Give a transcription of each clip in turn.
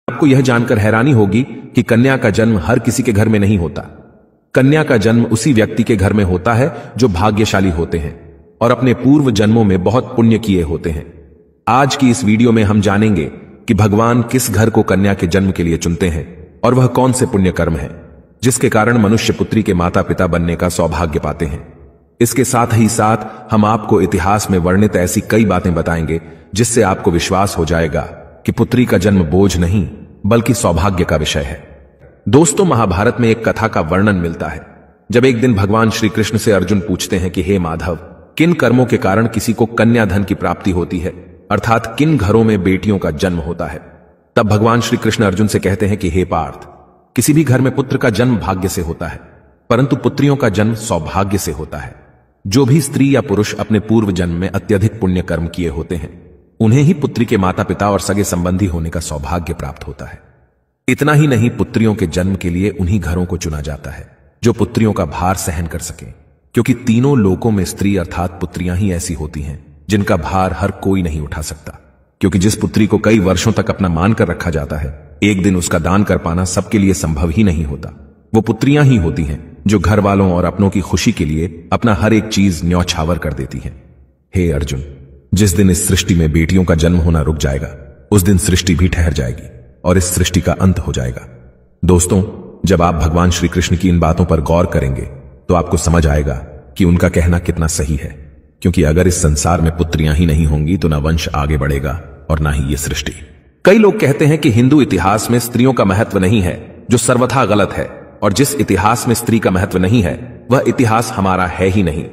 आपको यह जानकर हैरानी होगी कि कन्या का जन्म हर किसी के घर में नहीं होता। कन्या का जन्म उसी व्यक्ति के घर में होता है जो भाग्यशाली होते हैं और अपने पूर्व जन्मों में बहुत पुण्य किए होते हैं। आज की इस वीडियो में हम जानेंगे कि भगवान किस घर को कन्या के जन्म के लिए चुनते हैं और वह कौन से पुण्य कर्म है जिसके कारण मनुष्य पुत्री के माता पिता बनने का सौभाग्य पाते हैं। इसके साथ ही साथ हम आपको इतिहास में वर्णित ऐसी कई बातें बताएंगे जिससे आपको विश्वास हो जाएगा कि पुत्री का जन्म बोझ नहीं बल्कि सौभाग्य का विषय है। दोस्तों, महाभारत में एक कथा का वर्णन मिलता है जब एक दिन भगवान श्री कृष्ण से अर्जुन पूछते हैं कि हे माधव, किन कर्मों के कारण किसी को कन्या धन की प्राप्ति होती है, अर्थात किन घरों में बेटियों का जन्म होता है। तब भगवान श्री कृष्ण अर्जुन से कहते हैं कि हे पार्थ, किसी भी घर में पुत्र का जन्म भाग्य से होता है परंतु पुत्रियों का जन्म सौभाग्य से होता है। जो भी स्त्री या पुरुष अपने पूर्व जन्म में अत्यधिक पुण्य कर्म किए होते हैं उन्हें ही पुत्री के माता पिता और सगे संबंधी होने का सौभाग्य प्राप्त होता है। इतना ही नहीं, पुत्रियों के जन्म के लिए उन्हीं घरों को चुना जाता है जो पुत्रियों का भार सहन कर सके, क्योंकि तीनों लोकों में स्त्री अर्थात पुत्रियां ही ऐसी होती हैं जिनका भार हर कोई नहीं उठा सकता। क्योंकि जिस पुत्री को कई वर्षों तक अपना मानकर रखा जाता है, एक दिन उसका दान कर पाना सबके लिए संभव ही नहीं होता। वो पुत्रियां ही होती हैं जो घर वालों और अपनों की खुशी के लिए अपना हर एक चीज न्यौछावर कर देती हैं। हे अर्जुन, जिस दिन इस सृष्टि में बेटियों का जन्म होना रुक जाएगा उस दिन सृष्टि भी ठहर जाएगी और इस सृष्टि का अंत हो जाएगा। दोस्तों, जब आप भगवान श्री कृष्ण की इन बातों पर गौर करेंगे तो आपको समझ आएगा कि उनका कहना कितना सही है, क्योंकि अगर इस संसार में पुत्रियां ही नहीं होंगी तो न वंश आगे बढ़ेगा और ना ही ये सृष्टि। कई लोग कहते हैं कि हिंदू इतिहास में स्त्रियों का महत्व नहीं है, जो सर्वथा गलत है, और जिस इतिहास में स्त्री का महत्व नहीं है वह इतिहास हमारा है ही नहीं।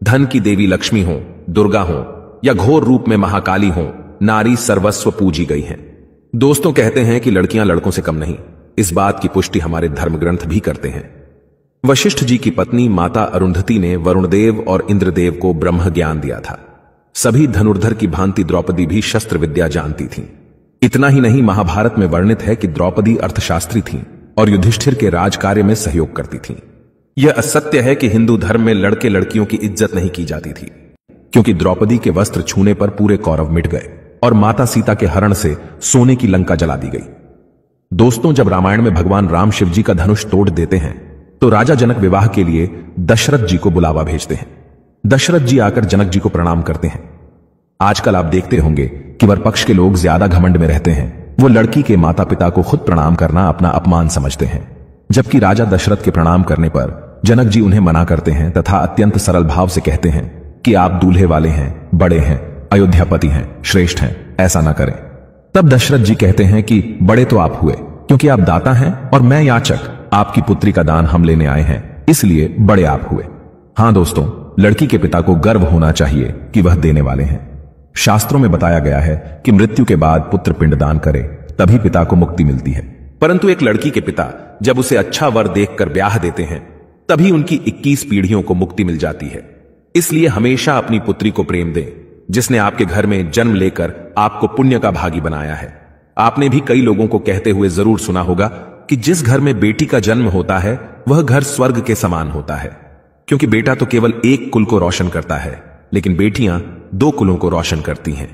धन की देवी लक्ष्मी हो, दुर्गा हो या घोर रूप में महाकाली हो, नारी सर्वस्व पूजी गई हैं। दोस्तों, कहते हैं कि लड़कियां लड़कों से कम नहीं। इस बात की पुष्टि हमारे धर्म ग्रंथ भी करते हैं। वशिष्ठ जी की पत्नी माता अरुंधति ने वरुणदेव और इंद्रदेव को ब्रह्म ज्ञान दिया था। सभी धनुर्धर की भांति द्रौपदी भी शस्त्र विद्या जानती थीं। इतना ही नहीं, महाभारत में वर्णित है कि द्रौपदी अर्थशास्त्री थीं और युधिष्ठिर के राज कार्य में सहयोग करती थीं। यह असत्य है कि हिंदू धर्म में लड़के लड़कियों की इज्जत नहीं की जाती थी, क्योंकि द्रौपदी के वस्त्र छूने पर पूरे कौरव मिट गए और माता सीता के हरण से सोने की लंका जला दी गई। दोस्तों, जब रामायण में भगवान राम शिव जी का धनुष तोड़ देते हैं तो राजा जनक विवाह के लिए दशरथ जी को बुलावा भेजते हैं। दशरथ जी आकर जनक जी को प्रणाम करते हैं। आजकल आप देखते होंगे कि वर पक्ष के लोग ज्यादा घमंड में रहते हैं। वो लड़की के माता पिता को खुद प्रणाम करना अपना अपमान समझते हैं, जबकि राजा दशरथ के प्रणाम करने पर जनक जी उन्हें मना करते हैं तथा अत्यंत सरल भाव से कहते हैं कि आप दूल्हे वाले हैं, बड़े हैं, अयोध्यापति हैं, श्रेष्ठ हैं, ऐसा ना करें। तब दशरथ जी कहते हैं कि बड़े तो आप हुए क्योंकि आप दाता हैं और मैं याचक, आपकी पुत्री का दान हम लेने आए हैं, इसलिए बड़े आप हुए। हां दोस्तों, लड़की के पिता को गर्व होना चाहिए कि वह देने वाले हैं। शास्त्रों में बताया गया है कि मृत्यु के बाद पुत्र पिंडदान करे तभी पिता को मुक्ति मिलती है, परंतु एक लड़की के पिता जब उसे अच्छा वर देखकर ब्याह देते हैं तभी उनकी 21 पीढ़ियों को मुक्ति मिल जाती है। इसलिए हमेशा अपनी पुत्री को प्रेम दें जिसने आपके घर में जन्म लेकर आपको पुण्य का भागी बनाया है। आपने भी कई लोगों को कहते हुए जरूर सुना होगा कि जिस घर में बेटी का जन्म होता है वह घर स्वर्ग के समान होता है, क्योंकि बेटा तो केवल एक कुल को रोशन करता है लेकिन बेटियां 2 कुलों को रोशन करती हैं।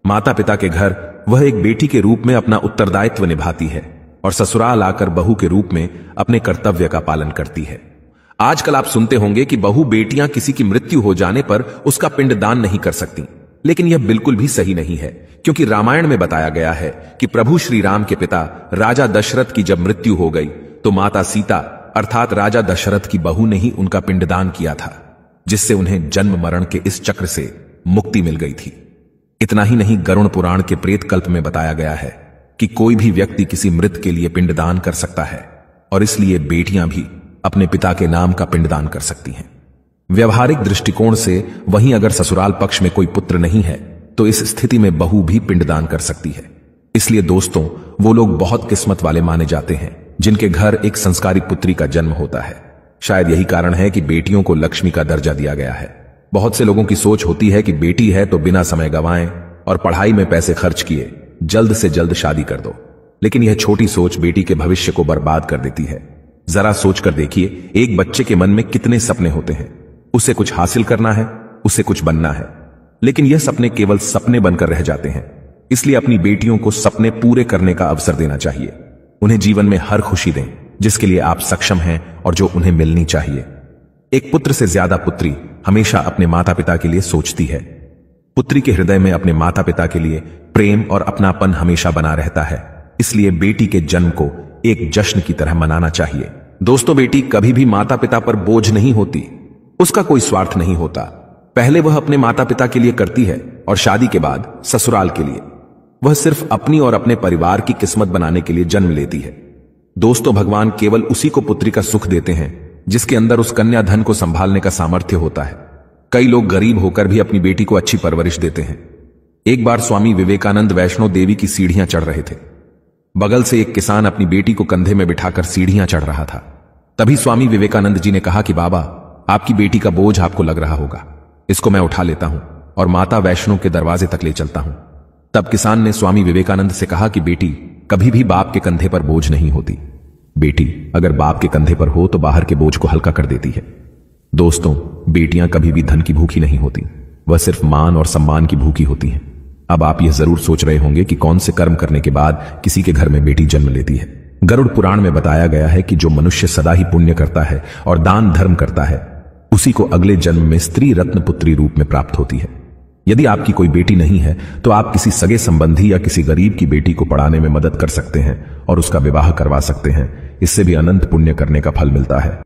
माता पिता के घर वह एक बेटी के रूप में अपना उत्तरदायित्व निभाती है और ससुराल आकर बहू के रूप में अपने कर्तव्य का पालन करती है। आजकल आप सुनते होंगे कि बहू बेटियां किसी की मृत्यु हो जाने पर उसका पिंडदान नहीं कर सकती, लेकिन यह बिल्कुल भी सही नहीं है, क्योंकि रामायण में बताया गया है कि प्रभु श्री राम के पिता राजा दशरथ की जब मृत्यु हो गई तो माता सीता अर्थात राजा दशरथ की बहू ने ही उनका पिंडदान किया था, जिससे उन्हें जन्म मरण के इस चक्र से मुक्ति मिल गई थी। इतना ही नहीं, गरुड़ पुराण के प्रेत कल्प में बताया गया है कि कोई भी व्यक्ति किसी मृत के लिए पिंडदान कर सकता है और इसलिए बेटियां भी अपने पिता के नाम का पिंडदान कर सकती हैं। व्यवहारिक दृष्टिकोण से वहीं अगर ससुराल पक्ष में कोई पुत्र नहीं है तो इस स्थिति में बहू भी पिंडदान कर सकती है। इसलिए दोस्तों, वो लोग बहुत किस्मत वाले माने जाते हैं जिनके घर एक संस्कारी पुत्री का जन्म होता है। शायद यही कारण है कि बेटियों को लक्ष्मी का दर्जा दिया गया है। बहुत से लोगों की सोच होती है कि बेटी है तो बिना समय गंवाएं और पढ़ाई में पैसे खर्च किए जल्द से जल्द शादी कर दो, लेकिन यह छोटी सोच बेटी के भविष्य को बर्बाद कर देती है। जरा सोचकर देखिए, एक बच्चे के मन में कितने सपने होते हैं। उसे कुछ हासिल करना है, उसे कुछ बनना है, लेकिन यह सपने केवल सपने बनकर रह जाते हैं। इसलिए अपनी बेटियों को सपने पूरे करने का अवसर देना चाहिए। उन्हें जीवन में हर खुशी दें जिसके लिए आप सक्षम हैं और जो उन्हें मिलनी चाहिए। एक पुत्र से ज्यादा पुत्री हमेशा अपने माता पिता के लिए सोचती है। पुत्री के हृदय में अपने माता पिता के लिए प्रेम और अपनापन हमेशा बना रहता है। इसलिए बेटी के जन्म को एक जश्न की तरह मनाना चाहिए। दोस्तों, बेटी कभी भी माता पिता पर बोझ नहीं होती। उसका कोई स्वार्थ नहीं होता। पहले वह अपने माता पिता के लिए करती है और शादी के बाद ससुराल के लिए। वह सिर्फ अपनी और अपने परिवार की किस्मत बनाने के लिए जन्म लेती है। दोस्तों, भगवान केवल उसी को पुत्री का सुख देते हैं जिसके अंदर उस कन्या धन को संभालने का सामर्थ्य होता है। कई लोग गरीब होकर भी अपनी बेटी को अच्छी परवरिश देते हैं। एक बार स्वामी विवेकानंद वैष्णो देवी की सीढ़ियां चढ़ रहे थे। बगल से एक किसान अपनी बेटी को कंधे में बिठाकर सीढ़ियां चढ़ रहा था। तभी स्वामी विवेकानंद जी ने कहा कि बाबा, आपकी बेटी का बोझ आपको लग रहा होगा, इसको मैं उठा लेता हूं और माता वैष्णो के दरवाजे तक ले चलता हूं। तब किसान ने स्वामी विवेकानंद से कहा कि बेटी कभी भी बाप के कंधे पर बोझ नहीं होती। बेटी अगर बाप के कंधे पर हो तो बाहर के बोझ को हल्का कर देती है। दोस्तों, बेटियां कभी भी धन की भूखी नहीं होती, वह सिर्फ मान और सम्मान की भूखी होती हैं। अब आप यह जरूर सोच रहे होंगे कि कौन से कर्म करने के बाद किसी के घर में बेटी जन्म लेती है। गरुड़ पुराण में बताया गया है कि जो मनुष्य सदा ही पुण्य करता है और दान धर्म करता है, उसी को अगले जन्म में स्त्री रत्न पुत्री रूप में प्राप्त होती है। यदि आपकी कोई बेटी नहीं है तो आप किसी सगे संबंधी या किसी गरीब की बेटी को पढ़ाने में मदद कर सकते हैं और उसका विवाह करवा सकते हैं। इससे भी अनंत पुण्य करने का फल मिलता है।